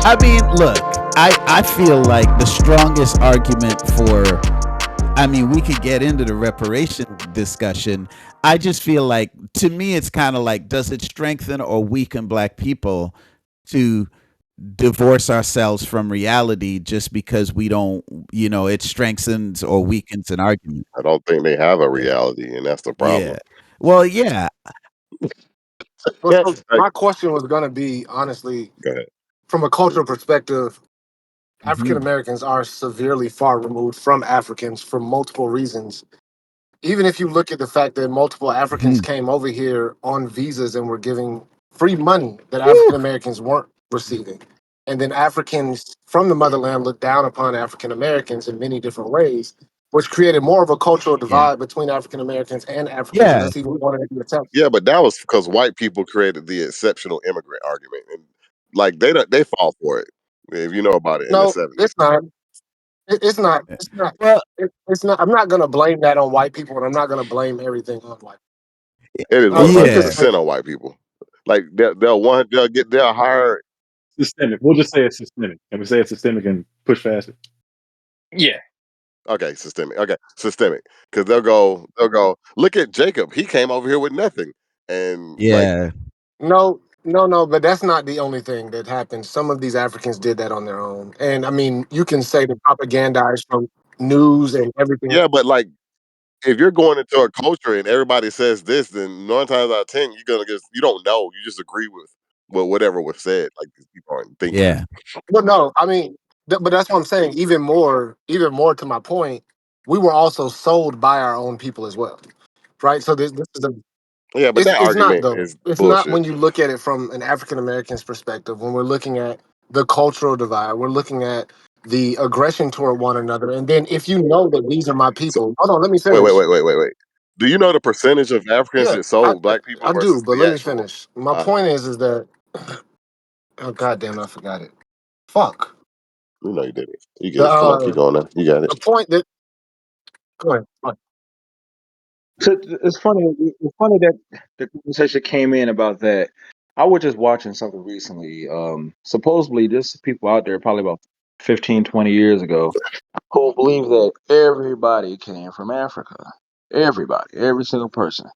I mean, look, I feel like the strongest argument for, I mean, we could get into the reparation discussion. I just feel like, to me, it's kind of like, does it strengthen or weaken black people to divorce ourselves from reality just because we don't, it strengthens or weakens an argument? I don't think they have a Yeah. reality, and that's the Yeah. problem. Well, yeah. Well, Yeah, so like, my question was going to be, honestly, go ahead. from a cultural perspective, African Mhm. Americans are severely far removed from Africans for multiple reasons. Even if you look at the fact that multiple Africans Mhm. came over here on visas and were giving free money that Woo. African Americans weren't receiving. And then Africans from the motherland looked down upon African Americans in many different ways, which created more of a cultural Yeah. divide between African Americans and Africans. And Yeah. that's even wanted to be attacked. Yeah, but that was because white people created the exceptional immigrant argument, and like they fall for it. If you know about it in the No, '70s. it's not. It's not. It's not. Well, It's not. I'm not going to blame that on white people, and I'm not going to blame everything on white. It is yeah. 'Cause 100% on white people. Like they'll hire. Systemic. We'll just say it's systemic. Can we say it's systemic and push faster? Yeah. Okay, systemic. Okay, systemic. Because they'll go. Look at Jacob. He came over here with nothing, and like, Yeah. no. But that's not the only thing that happened. Some of these Africans did that on their own, and I mean, you can say the propagandized from news and everything. yeah, but like if you're going into a culture and everybody says this, then 9 times out of 10 you're gonna you don't know. You just agree with whatever was said. Like these people aren't thinking. Yeah. But no, I mean, but that's what I'm saying. Even more to my point, we were also sold by our own people as well, right? So this is a Yeah, but that it's not argument though. is It's not bullshit. when you look at it from an African American's perspective. When we're looking at the cultural divide, we're looking at the aggression toward one another. And then if you know that these are my So people, hold on, let me wait, wait, finish. wait, wait, wait, wait. Do you know the percentage of Africans Yeah, that sold black people I do, versus but the let me actual? finish. My point is that oh god damn, I forgot it. Fuck. You know you did it. You get The it. Come on, keep going now. You got it. the point that go ahead. So it's funny. It's funny that the conversation came in about that. I was just watching something recently. Supposedly, there's people out there probably about 15, 20 years ago who believe that everybody came from Africa. Everybody, every single person.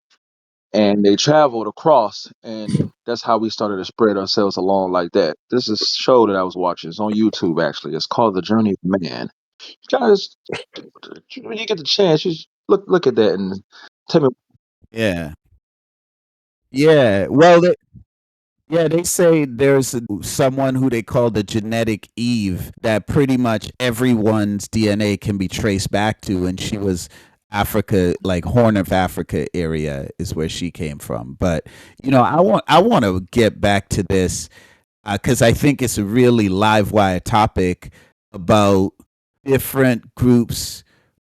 And they traveled across, and that's how we started to spread ourselves along like that. This is a show that I was watching. It's on YouTube, actually. It's called The Journey of Man. Guys, when you get the chance, you just look at that and tell me. Yeah. Yeah. Well, yeah, they say there's someone who they call the genetic Eve that pretty much everyone's DNA can be traced back to, and she was Africa, like Horn of Africa area is where she came from. But I want to get back to this because I think it's a really live wire topic about different groups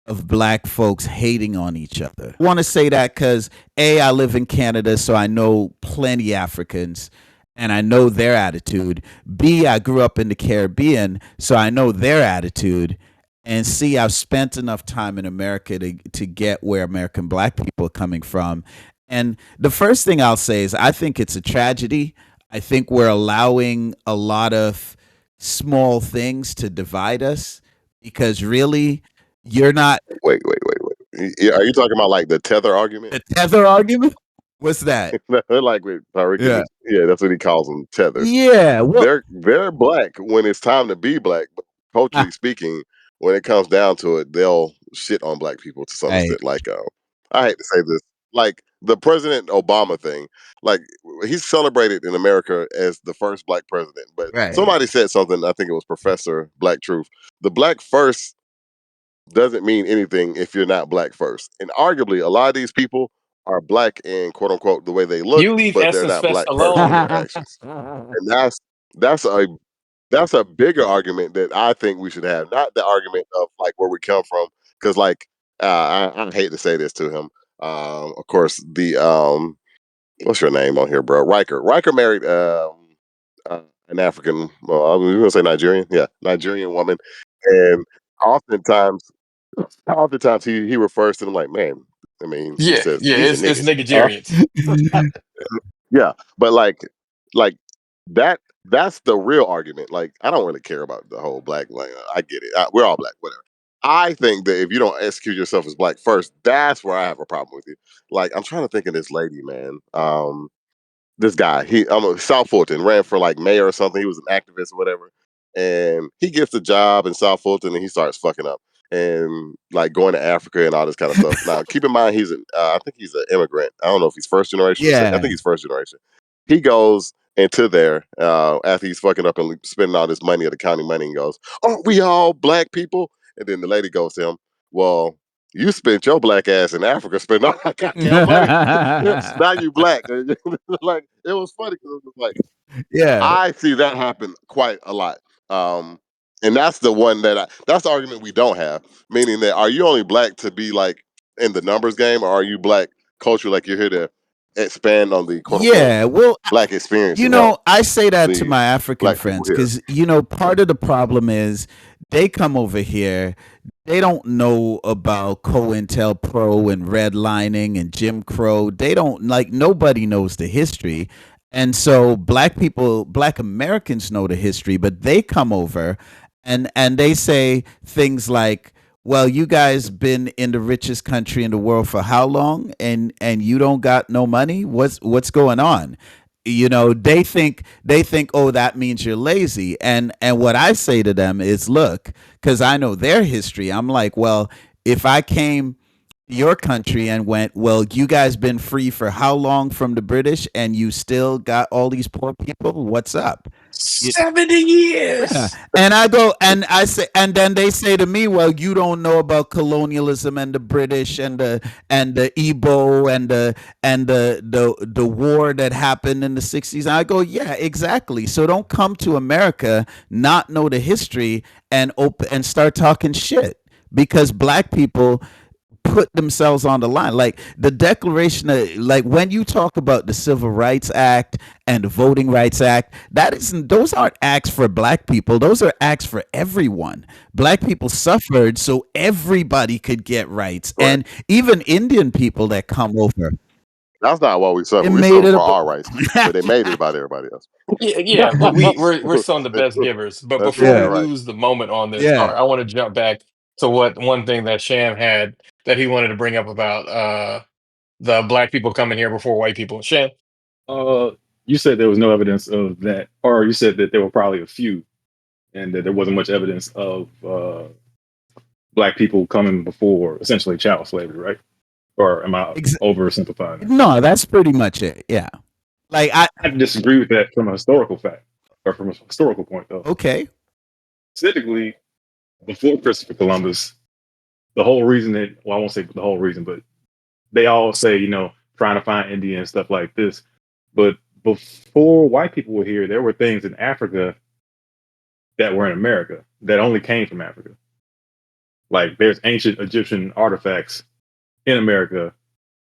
of black folks hating on each other. I want to say that because I live in Canada, so I know plenty Africans and I know their attitude. B, I grew up in the Caribbean, so I know their attitude. And C, I've spent enough time in America to get where American black people are coming from. And the first thing I'll say is I think it's a tragedy. I think we're allowing a lot of small things to divide us because really you're not Wait. Are you talking about like the tether argument? the tether argument. What's that? Like with Tariq Yeah. yeah, that's what he calls them, tethers. Yeah. Well, They're black when it's time to be black, but culturally speaking, when it comes down to it, they'll shit on black people to some right. extent. Like, I hate to say this, like the President Obama thing, like he's celebrated in America as the first black president. But Right. somebody said something, I think it was Professor Black Truth. The black first doesn't mean anything if you're not black first. And arguably, a lot of these people are black in quote unquote the way they look, You leave but they're Essence not Fest black first in alone. their actions. And that's a that's a bigger argument that I think we should have, not the argument of like where we come from. Because like I hate to say this to him. Of course, the what's your name on here, bro? Riker married an African. Well, I was gonna say Nigerian. Yeah, Nigerian woman, and oftentimes, oftentimes he refers to them like man. I mean, he Yeah, says yeah, these are it's niggas. Nigerians. Yeah, but like that That's the real argument. Like, I don't really care about the whole black. Like, I get it. We're all black, whatever. I think that if you don't execute yourself as black first, that's where I have a problem with you. Like, I'm trying to think of this lady, man. This guy, South Fulton, ran for like mayor or something. He was an activist or whatever, and he gets a job in South Fulton, and he starts fucking up and like going to Africa and all this kind of stuff. Now, keep in mind, I think he's an immigrant. I don't know if he's first generation. I Yeah. think he's first generation. He goes into there after he's fucking up and spending all this money of the county money, and goes, "Aren't we all black people?" And then the lady goes to him, "Well, you spent your black ass in Africa spending all that goddamn money. Now you black." Like, it was funny because it was like, Yeah. I see that happen quite a lot. Um, and that's the one that's the argument we don't have. Meaning that, are you only black to be like in the numbers game, or are you black culture, like you're here to expand on the quote unquote Yeah. Well, black experience and help I say that to the my African black people friends here? because, part of the problem is they come over here, they don't know about COINTELPRO and redlining and Jim Crow. They don't, like, nobody knows the history. And so black Americans know the history, but they come over and they say things like, well, you guys been in the richest country in the world for how long, and you don't got no money? What's going on? They think, oh, that means you're lazy. And what I say to them is, look, because I know their history. I'm like, well, if I came to your country and went, well, you guys been free for how long from the British, and you still got all these poor people? What's up? 70 Yeah. years. And I go and I say, and then they say to me, well, you don't know about colonialism and the British and the Igbo and the war that happened in the 60s. And I go, yeah, exactly. So don't come to America, not know the history, and start talking shit, because black people put themselves on the line. Like the Declaration of, like, when you talk about the Civil Rights Act and the Voting Rights Act, those aren't acts for black people. Those are acts for everyone. Black people suffered so everybody could get rights. Right. And even Indian people that come over, That's not what we it suffer. We made suffer it for our rights, but they about made it about everybody else. Yeah, we're still on the best givers. But That's before exactly we Yeah. right. lose the moment on this, Yeah. I want to jump back to what one thing that Sham had that he wanted to bring up about the black people coming here before white people. Sham. Uh, you said there was no evidence of that, or you said that there were probably a few, and that there wasn't much evidence of black people coming before essentially chattel slavery, right? Or am I Ex- oversimplifying that? no, that's pretty much it. Yeah. Like I disagree with that from a historical fact, or from a historical point, though. okay. Specifically, before Christopher Columbus, the whole reason that, well, I won't say the whole reason, but they all say, trying to find India and stuff like this. But before white people were here, there were things in Africa that were in America that only came from Africa. Like there's ancient Egyptian artifacts in America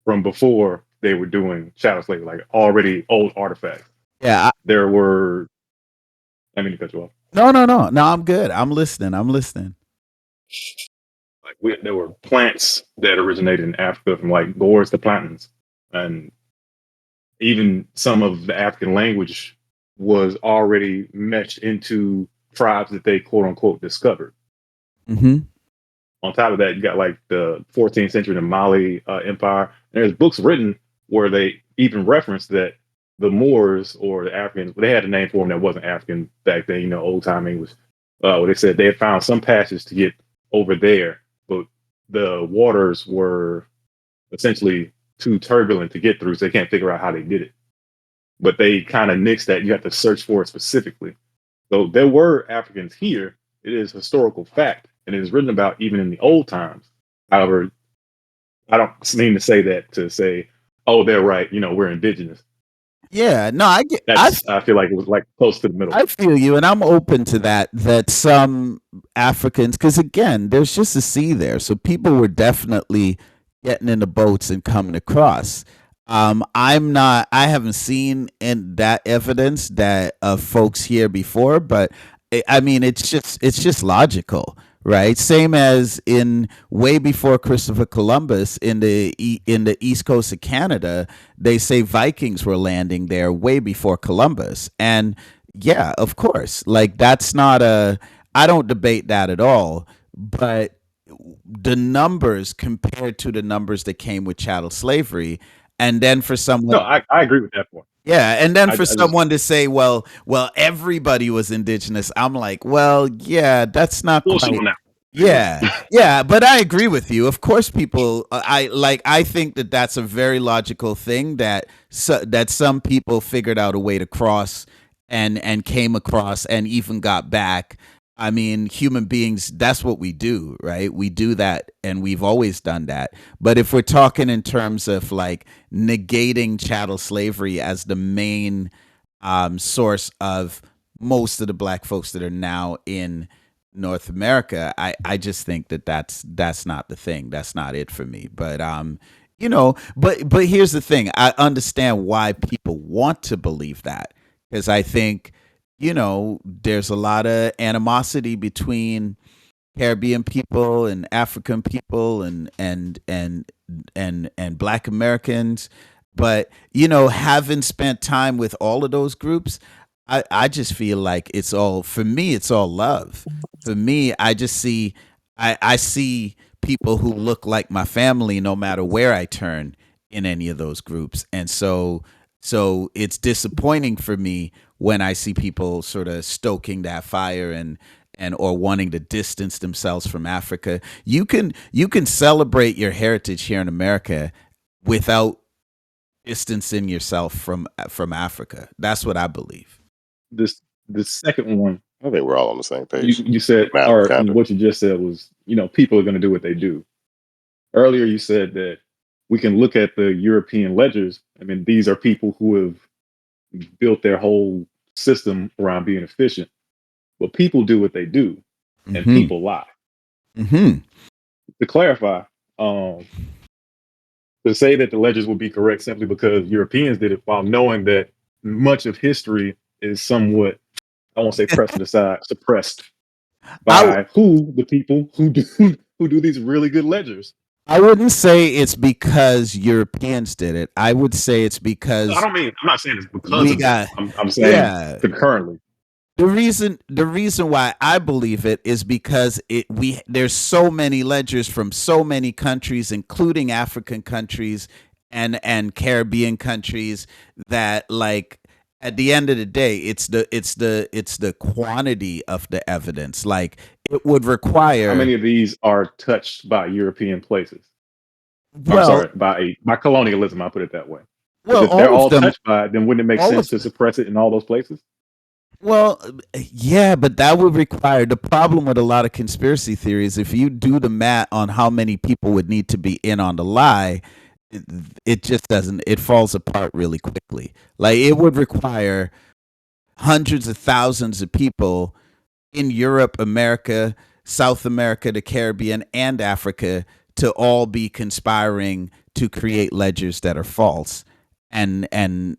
from before they were doing chattel slavery, like already old artifacts. Yeah. There were, I mean to cut you off. No, no, no. No, I'm good. I'm listening. Like there were plants that originated in Africa, from like gourds to plantains, and even some of the African language was already meshed into tribes that they quote unquote discovered. Mm-hmm. On top of that, you got like the 14th century, the Mali Empire. And there's books written where they even reference that the Moors or the Africans, they had a name for them that wasn't African back then, old time English. Where they said they had found some passage to get over there, but the waters were essentially too turbulent to get through, so they can't figure out how they did it. But they kind of nixed that. You have to search for it specifically. So there were Africans here. It is historical fact, and it is written about even in the old times. However, I don't mean to say that to say, oh, they're right. We're indigenous. Yeah, no, I get. I feel like it was like close to the middle. I feel you, and I'm open to that. That some Africans, because again, there's just a sea there, so people were definitely getting in the boats and coming across. I'm not. I haven't seen in that evidence that of folks here before, but I mean, it's just logical, right? Same as in way before Christopher Columbus in the east coast of Canada, they say Vikings were landing there way before Columbus, and Yeah, of course. Like that's not a I don't debate that at all, but the numbers compared to the numbers that came with chattel slavery and then for No, someone I agree with that point. yeah, and then for I just someone to say, well, everybody was indigenous. I'm like, well, yeah, that's not bullshit quite on that. yeah, yeah, but I agree with you. Of course, people. I think that that's a very logical thing that some people figured out a way to cross and came across and even got back. I mean, human beings. That's what we do, right? We do that, and we've always done that. But if we're talking in terms of like negating chattel slavery as the main source of most of the black folks that are now in North America, I just think that that's not the thing. That's not it for me. But but here's the thing. I understand why people want to believe that because I think there's a lot of animosity between Caribbean people and African people and Black Americans. But having spent time with all of those groups, I just feel like it's all for me. It's all love. For me, I just see I see people who look like my family no matter where I turn in any of those groups, and so it's disappointing for me when I see people sort of stoking that fire and or wanting to distance themselves from Africa. You can celebrate your heritage here in America without distancing yourself from Africa. That's what I believe. this the second one I think we're all on the same page. you said, Matter of or context. what you just said was, people are going to do what they do. Earlier, you said that we can look at the European ledgers. I mean, these are people who have built their whole system around being efficient. But people do what they do, and Mm-hmm. people lie. Mm-hmm. To clarify, to say that the ledgers would be correct simply because Europeans did it, while knowing that much of history is somewhat, I won't say pressed aside, suppressed I by the people who do who do these really good ledgers. I wouldn't say it's because Europeans did it. I would say it's No, I because don't mean. I'm not saying it's because we of them. got I'm saying yeah. concurrently. The reason why I believe it is because there's so many ledgers from so many countries, including African countries and Caribbean countries, that like at the end of the day, it's the quantity of the evidence. Like it would How require many of these are touched by European places? I'm well sorry, by colonialism. I put it that way. Because well if they're all of all them touched by it, then wouldn't it make all sense of to suppress it in all those places? Well, yeah, but that would require the problem with a lot of conspiracy theories. If you do the math on how many people would need to be in on the lie, it, it just doesn't, it falls apart really quickly. Like it would require hundreds of thousands of people in Europe, America, South America, the Caribbean, and Africa to all be conspiring to create ledgers that are false. And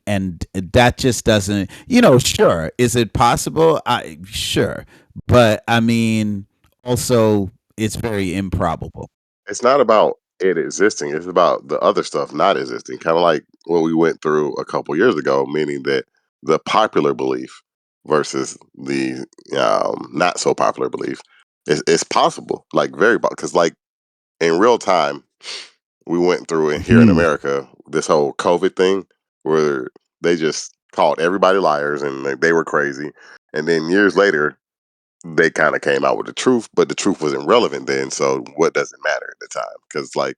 that just doesn't, sure. Is it possible? I sure. But I mean, also it's very improbable. It's not about it existing. It's about the other stuff not existing. Kind of like what we went through a couple years ago, meaning that the popular belief versus the not so popular belief it's possible, like very because like in real time, we went through it here in Mhm. America this whole COVID thing where they just called everybody liars and they were crazy, and then years later they kind of came out with the truth, but the truth wasn't relevant then. So what does it matter at the time? Because like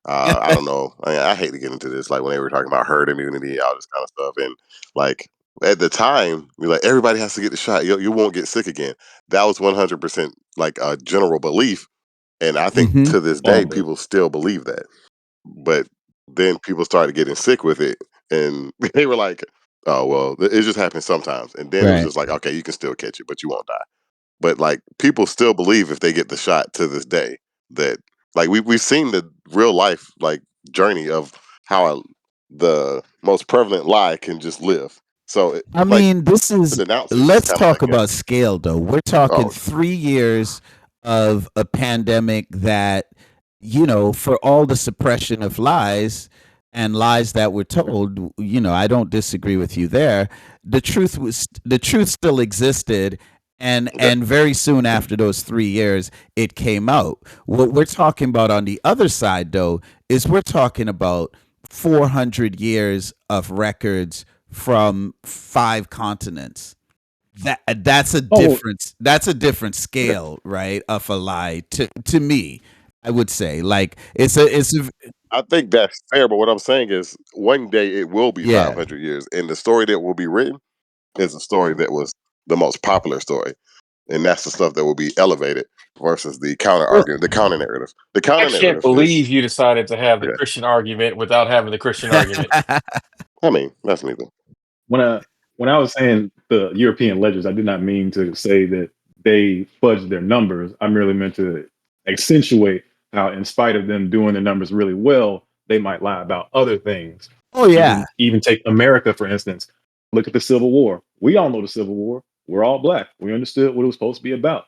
I don't know. I hate to get into this. Like when they were talking about herd immunity, all this kind of stuff, and like at the time, we're like everybody has to get the shot. You won't get sick again. That was 100% like a general belief, and I think Mhm. to this day Longer. people still believe that. But then people started getting sick with it, and they were like, "Oh well, it just happens sometimes." And then it was Right. just like, "Okay, you can still catch it, but you won't die." But like people still believe if they get the shot to this day that like we've seen the real life like journey of how the most prevalent lie can just live. So I like mean, to denounce it's just let's kind of talk like about scale though. We're talking oh 3 years of a pandemic that, for all the suppression of lies and lies that were told, I don't disagree with you there. The truth still existed, Okay. and very soon after those 3 years, it came out. What we're talking about on the other side, though, is we're talking about 400 years of records from 5 continents. Oh, That's a different Okay. scale, right, of a lie to me. I would say, like, it's a I think that's fair, but what I'm saying is one day it will be yeah. 500 years, and the story that will be written is a story that was the most popular story, and that's the stuff that will be elevated versus the counter Well, argument, the counter narrative. The I counter can't narrative is believe you decided to have the okay. Christian argument without having the Christian argument. I mean, that's neither. when I when I was saying the European ledgers, I did not mean to say that they fudged their numbers. I merely meant to accentuate how, in spite of them doing their numbers really well, they might lie about other things. oh yeah, Even take America for instance. Look at the Civil War. We all know the Civil War. We're all black. We understood what it was supposed to be about.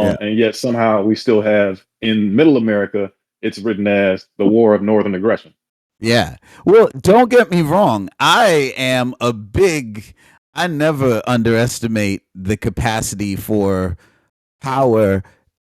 yeah, And yet somehow we still have in Middle America, it's written as the War of Northern Aggression. yeah. Well, don't get me wrong. I never underestimate the capacity for power,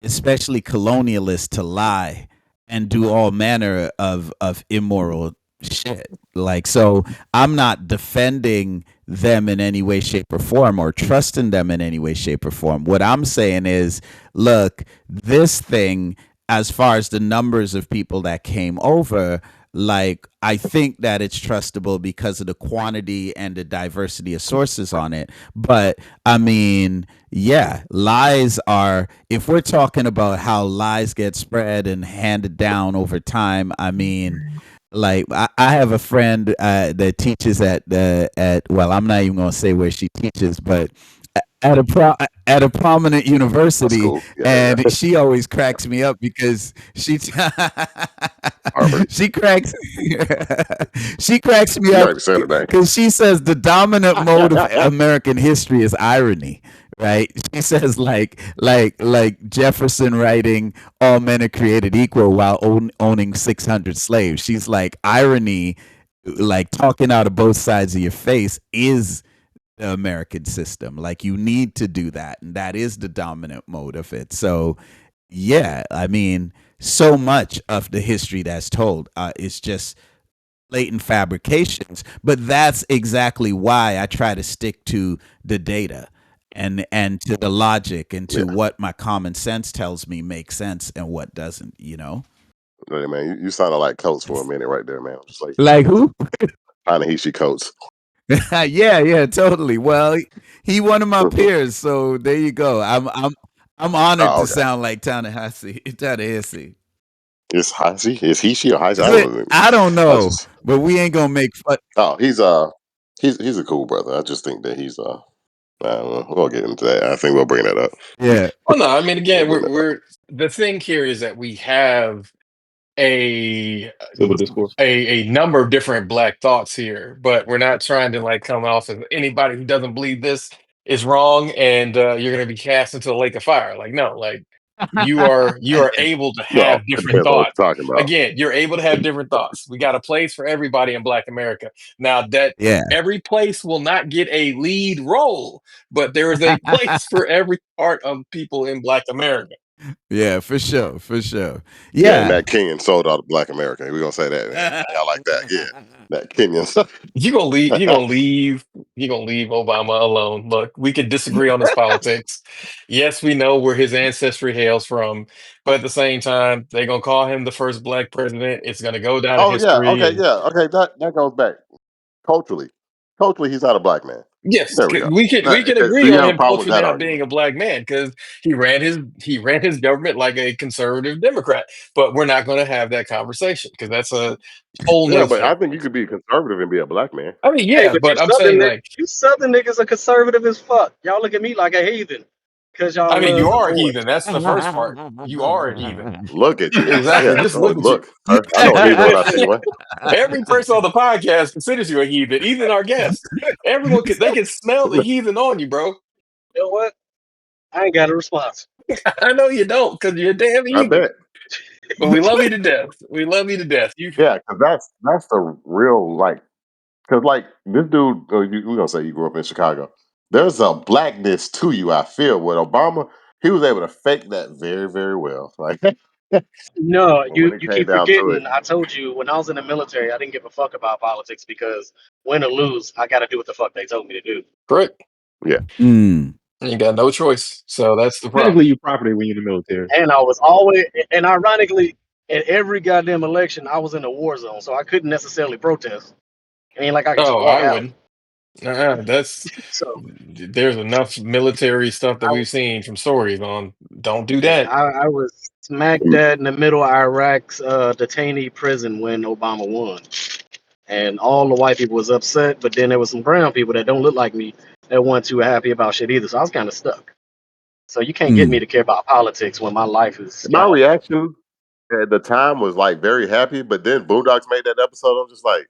especially colonialists, to lie and do all manner of immoral shit. Like, so I'm not defending them in any way, shape, or form, or trusting them in any way, shape, or form. What I'm saying is, look, this thing, as far as the numbers of people that came over, like, I think that it's trustable because of the quantity and the diversity of sources on it. But I mean, yeah, lies are, if we're talking about how lies get spread and handed down over time, I mean, like, I have a friend that teaches well, I'm not even going to say where she teaches, but at a prominent That's university, cool. Yeah, yeah, and yeah. she always cracks me up because Harvard. she cracks she cracks me You up already said it, dang. because she says the dominant mode of American history is irony. Right? She says, like Jefferson writing "All men are created equal" while owning 600 slaves. She's like, irony, like talking out of both sides of your face, is the American system. Like, you need to do that, and that is the dominant mode of it. So, yeah, I mean, so much of the history that's told is just blatant fabrications. But that's exactly why I try to stick to the data and to the logic and Yeah, to what my common sense tells me makes sense and what doesn't. really, man. You sounded like Coates for a minute right there, man. I'm just like Like who? Tanahishi Coates. Yeah, yeah, totally. Well, he one of my peers, so there you go. I'm honored Oh, to okay. sound like Ta-Nehisi. Is Hashi? Is he she or Hashi? I don't know. I don't I know, just but we ain't gonna make fun. oh, he's a cool brother. I just think that he's I don't know. We'll get into that. I think we'll bring that up. Yeah, Well, no, I mean, We'll again, bring that up. we're the thing here is that we have a Civil discourse. a number of different black thoughts here, but we're not trying to like come off as anybody who doesn't believe this is wrong and you're going to be cast into a lake of fire. Like, no, like you are able to No, have it different depends on what thoughts. you're talking about. Again, you're able to have different thoughts. We got a place for everybody in Black America. Now that yeah, every place will not get a lead role, but there is a place for every part of people in Black America. yeah, for sure, for sure. Yeah, and Yeah. that Kenyan sold out of Black America. We're gonna say that, man. I like that. Yeah. That Kenyan stuff. You gonna leave? You gonna leave? You gonna leave Obama alone? Look, we could disagree on his politics. Yes, we know where his ancestry hails from, but at the same time, they're gonna call him the first black president. It's gonna go down in Oh yeah, history, okay, and yeah, okay. That goes back culturally. Culturally, he's not a black man. yes, There we go. we can So agree you on have a him problem with culturally that not being argument? a black man because he ran his government like a conservative Democrat. But we're not gonna have that conversation because that's a whole Yeah, nother but I thing. think you could be a conservative and be a black man. I mean, Hey, yeah, but but I'm saying like, You southern niggas are conservative as fuck. Y'all look at me like a heathen because y'all I mean, you love are a divorce. heathen. That's the first part. You are a heathen. Look at you. Exactly. Yeah. Just Oh, look at you. look. I know a heathen when I see one. Every person on the podcast considers you a heathen, even our guests. They can smell the heathen on you, bro. You know what? I ain't got a response. I know you don't, because you're a damn I heathen. bet. But we love you to death. We love you to death. You Yeah, because that's the real like. Because like this dude, we're gonna say you grew up in Chicago. There's a blackness to you. I feel with Obama, he was able to fake that very, very well. Like No, when you it you came keep down to it, forgetting. I told you when I was in the military, I didn't give a fuck about politics because win or lose, I got to do what the fuck they told me to do. correct. yeah. Mm. You got no choice. So that's the problem. Technically, you property when you're in the military. And I was always, and ironically, in every goddamn election, I was in a war zone, so I couldn't necessarily protest. It ain't like I could just Oh, walk I out. wouldn't. That's So there's enough military stuff that I, we've seen from stories on. Don't do yeah, that. I was smack dab in the middle of Iraq's detainee prison when Obama won, and all the white people was upset, but then there was some brown people that don't look like me that weren't too happy about shit either. So I was kind of stuck. So you can't get me Mm. to care about politics when my life is My gone. reaction at the time was like very happy, but then Boondocks made that episode. I'm just like,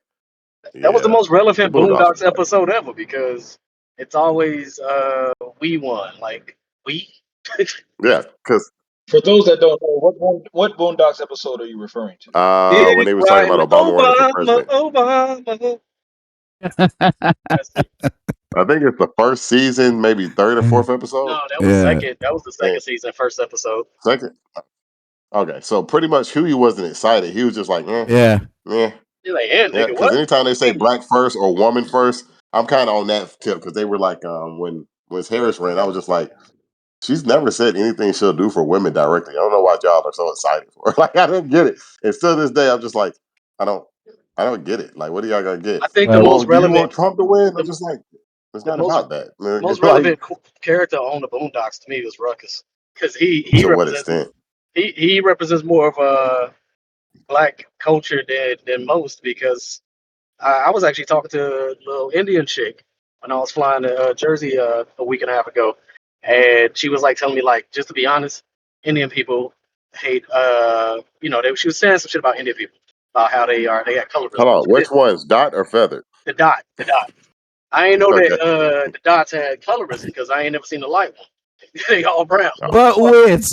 That was the yeah, most the relevant Boondocks was Boondocks episode ever because it's always we won. Like we yeah, because For those that don't know, what Boondocks episode are you referring to? when did they was talking right about with Obama running for Obama, president, Obama. That's it. I think it's the first season, maybe third or fourth episode. No, that was Yeah. second. That was the And second season, first episode. second, okay, so pretty much Huey wasn't excited. He was just like, Yeah. yeah, He's like, yeah, yeah. nigga, Because what? anytime they say black first or woman first, I'm kind of on that tip because they were like, when Harris ran, I was just like, she's never said anything she'll do for women directly. I don't know why y'all are so excited for her. Like I didn't get it. And still this day, I'm just like, I don't, I don't get it. Like, what are y'all gonna get? I think the Well, Well, most do you relevant, want Trump to win? I'm the, just like, it's the not most about that. most Like, relevant character on the Boondocks to me was Ruckus because to what extent? he represents more of a black culture than most because I was actually talking to a little Indian chick when I was flying to Jersey a week and a half ago, and she was like telling me like just to be honest, Indian people hate she was saying some shit about Indian people about how they got colorism. Hold on, which one's dot or feathered? The dot. I ain't know that Okay. the dots had colorism because I ain't never seen the light one. They all brown. What the but fuck? wait,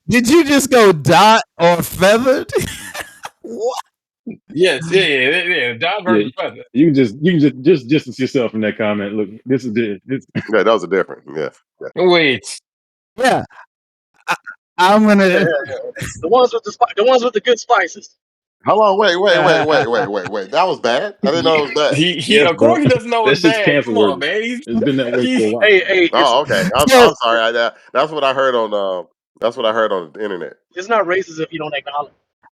did you just go dot or feathered? What? Yes, yeah. Dot Yeah, versus feather. you can just distance yourself from that comment. Look, this is this. Yeah, those are different. Yeah. Yeah. Wait. Yeah. I, I'm Yeah, gonna. yeah, yeah. The ones with the good spices. Hold on, wait. That was bad. I didn't know it was bad. He Yes, of bro. course he doesn't know That it's shit's bad. cancel Come on, worthy. man. It's been that way for a He while. Hey, Oh, okay. So I'm sorry. That's what I heard on that's what I heard on the internet. it's not racist if you don't acknowledge.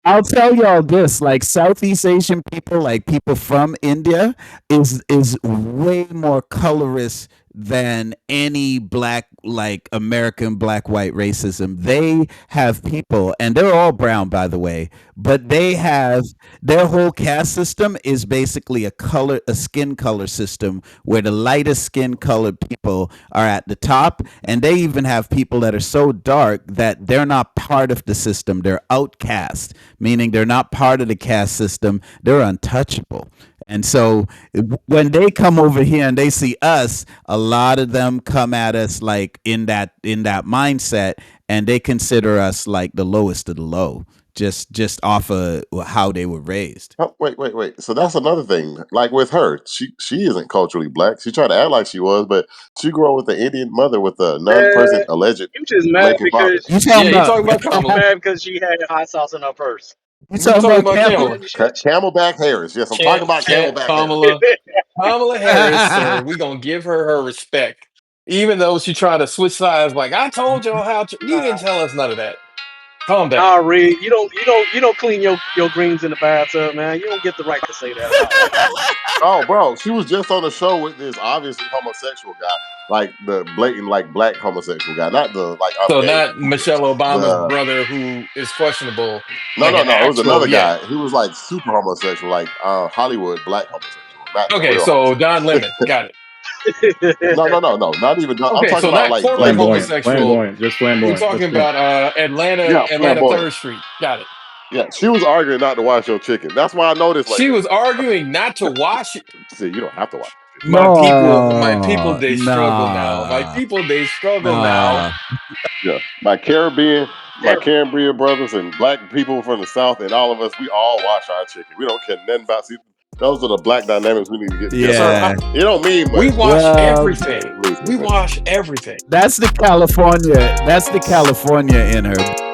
I'll tell y'all this: like Southeast Asian people, like people from India, is way more colorist than any black, like American black white racism. They have people, and they're all brown, by the way, but they have their whole caste system is basically a skin color system where the lightest skin colored people are at the top, and they even have people that are so dark that they're not part of the system. They're outcast, meaning they're not part of the caste system. They're untouchable. And so when they come over here and they see us, a lot of them come at us like in that mindset, and they consider us like the lowest of the low, just off of how they were raised. Oh, wait. So that's another thing. Like with her, she isn't culturally black. She tried to act like she was, but she grew up with an Indian mother with a non-present Man, alleged you just mad Jamaican father. because You Yeah, talking you about talking about you Kamala. mad because she had hot sauce in her purse. you You talking talking about about Campbell? Kamala. Indian shit. Camelback Harris. Yes, I'm talking about Camelback Harris. Kamala. Kamala Harris, sir. We gonna give her respect. Even though she tried to switch sides, like I told y'all you didn't tell us none of that. Calm down. Nah, Reed, you don't clean your greens in the bathtub, man. You don't get the right to say that about white people. Oh, bro, she was just on the show with this obviously homosexual guy, like the blatant, like black homosexual guy, not the like I'm So gay. not Michelle Obama's The brother who is questionable, no, like no, an no, it was actual another yeah. guy. He was like super homosexual, like Hollywood black homosexual, not the Okay, real so Don homosexual. Lemon, got it. No, not even. I'm Okay, talking so about not like corporate blatant. homosexual. Flamboyant, just We're flamboyant. That's talking cool. about Atlanta, Yeah, Atlanta flamboyant. Third Street. Got it. Yeah, she was arguing not to wash your chicken. That's why I noticed. Like, She was arguing not to wash it. see, you don't have to wash your chicken. My people, they struggle now. My Nah. people, they struggle now. Nah. Yeah, my Caribbean, my Cambria brothers and black people from the South and all of us, we all wash our chicken. We don't care nothing about. See, those are the black dynamics we need to get together. Yeah. It don't mean much. We wash Well, everything. Listen, We man. wash everything. That's the California in her.